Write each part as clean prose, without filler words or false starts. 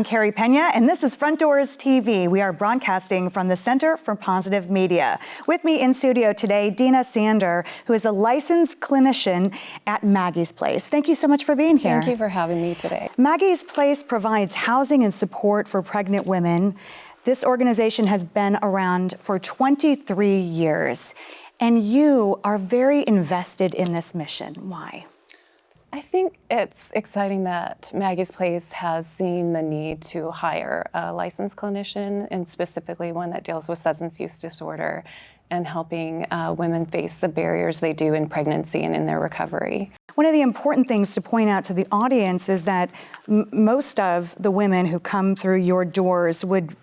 Carrie Pena, and this is Front Doors TV. We are broadcasting from the Center for Positive Media. With me in studio today, Dina Sander, who is a licensed clinician at Maggie's Place. Thank you so much for being here. Thank you for having me today. Maggie's Place provides housing and support for pregnant women. This organization has been around for 23 years, and you are very invested in this mission. Why? I think it's exciting that Maggie's Place has seen the need to hire a licensed clinician, and specifically one that deals with substance use disorder and helping women face the barriers they do in pregnancy and in their recovery. One of the important things to point out to the audience is that most of the women who come through your doors would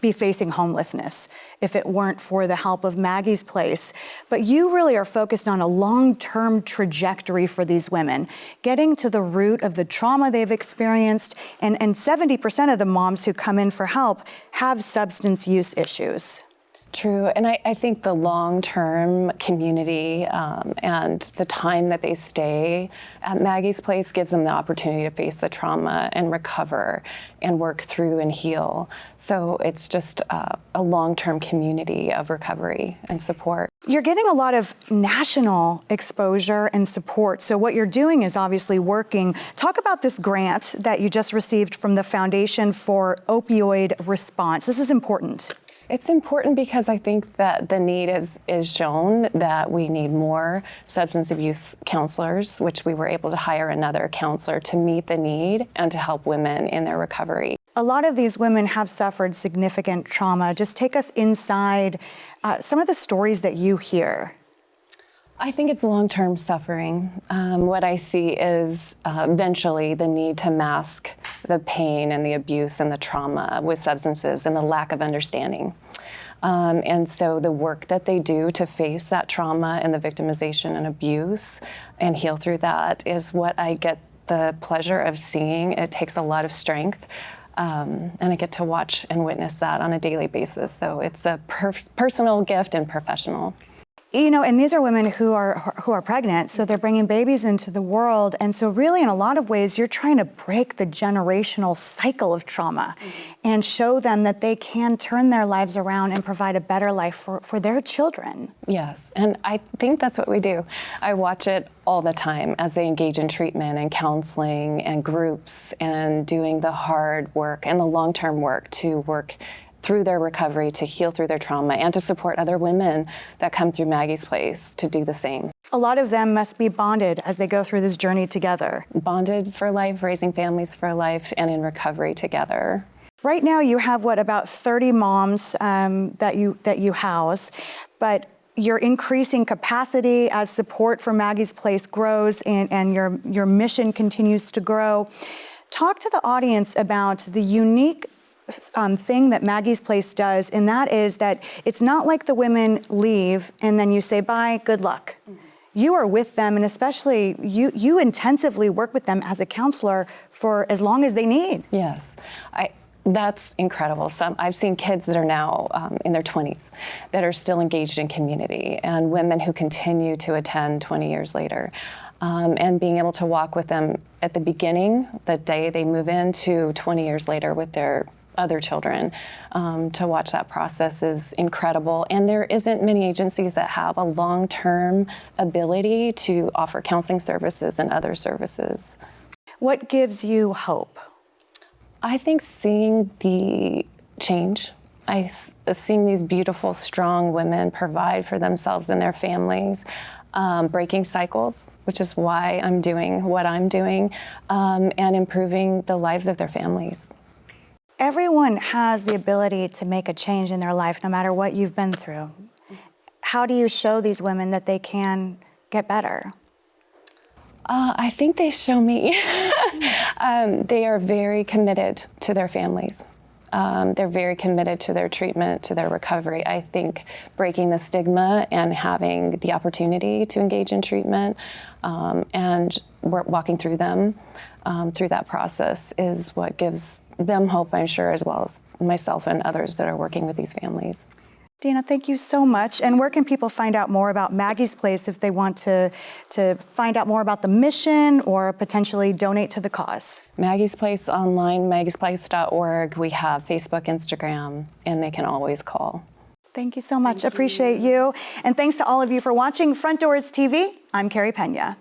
be facing homelessness if it weren't for the help of Maggie's Place. But you really are focused on a long-term trajectory for these women, getting to the root of the trauma they've experienced, and 70% of the moms who come in for help have substance use issues. True, and I think the long-term community and the time that they stay at Maggie's Place gives them the opportunity to face the trauma and recover and work through and heal. So it's just a long-term community of recovery and support. You're getting a lot of national exposure and support. So what you're doing is obviously working. Talk about this grant that you just received from the Foundation for Opioid Response. This is important. It's important because I think that the need is shown that we need more substance abuse counselors, which we were able to hire another counselor to meet the need and to help women in their recovery. A lot of these women have suffered significant trauma. Just take us inside some of the stories that you hear. I think it's long-term suffering. What I see is eventually the need to mask the pain and the abuse and the trauma with substances and the lack of understanding. And so the work that they do to face that trauma and the victimization and abuse and heal through that is what I get the pleasure of seeing. It takes a lot of strength. And I get to watch and witness that on a daily basis. So it's a personal gift and professional. You know, and these are women who are pregnant, so they're bringing babies into the world. And so really, in a lot of ways, you're trying to break the generational cycle of trauma and show them that they can turn their lives around and provide a better life for their children. Yes, and I think that's what we do. I watch it all the time as they engage in treatment and counseling and groups and doing the hard work and the long-term work to work through their recovery, to heal through their trauma, and to support other women that come through Maggie's Place to do the same. A lot of them must be bonded as they go through this journey together. Bonded for life, raising families for life, and in recovery together. Right now you have, what, about 30 moms that you house, but you're increasing capacity as support for Maggie's Place grows and your mission continues to grow. Talk to the audience about the unique thing that Maggie's Place does, and that is that it's not like the women leave and then you say, bye, good luck. You are with them, and especially you intensively work with them as a counselor for as long as they need. Yes, that's incredible. I've seen kids that are now in their 20s that are still engaged in community, and women who continue to attend 20 years later. And being able to walk with them at the beginning, the day they move in, to 20 years later with their other children, to watch that process is incredible. And there isn't many agencies that have a long-term ability to offer counseling services and other services. What gives you hope? I think seeing the change. Seeing these beautiful, strong women provide for themselves and their families, breaking cycles, which is why I'm doing what I'm doing, and improving the lives of their families. Everyone has the ability to make a change in their life, no matter what you've been through. How do you show these women that they can get better? I think they show me. They are very committed to their families. They're very committed to their treatment, to their recovery. I think breaking the stigma and having the opportunity to engage in treatment and walking through them through that process is what gives them hope, I'm sure, as well as myself and others that are working with these families. Dana, thank you so much. And where can people find out more about Maggie's Place if they want to find out more about the mission or potentially donate to the cause? Maggie's Place online, maggiesplace.org. We have Facebook, Instagram, and they can always call. Thank you so much. Appreciate you. And thanks to all of you for watching Front Doors TV. I'm Carrie Pena.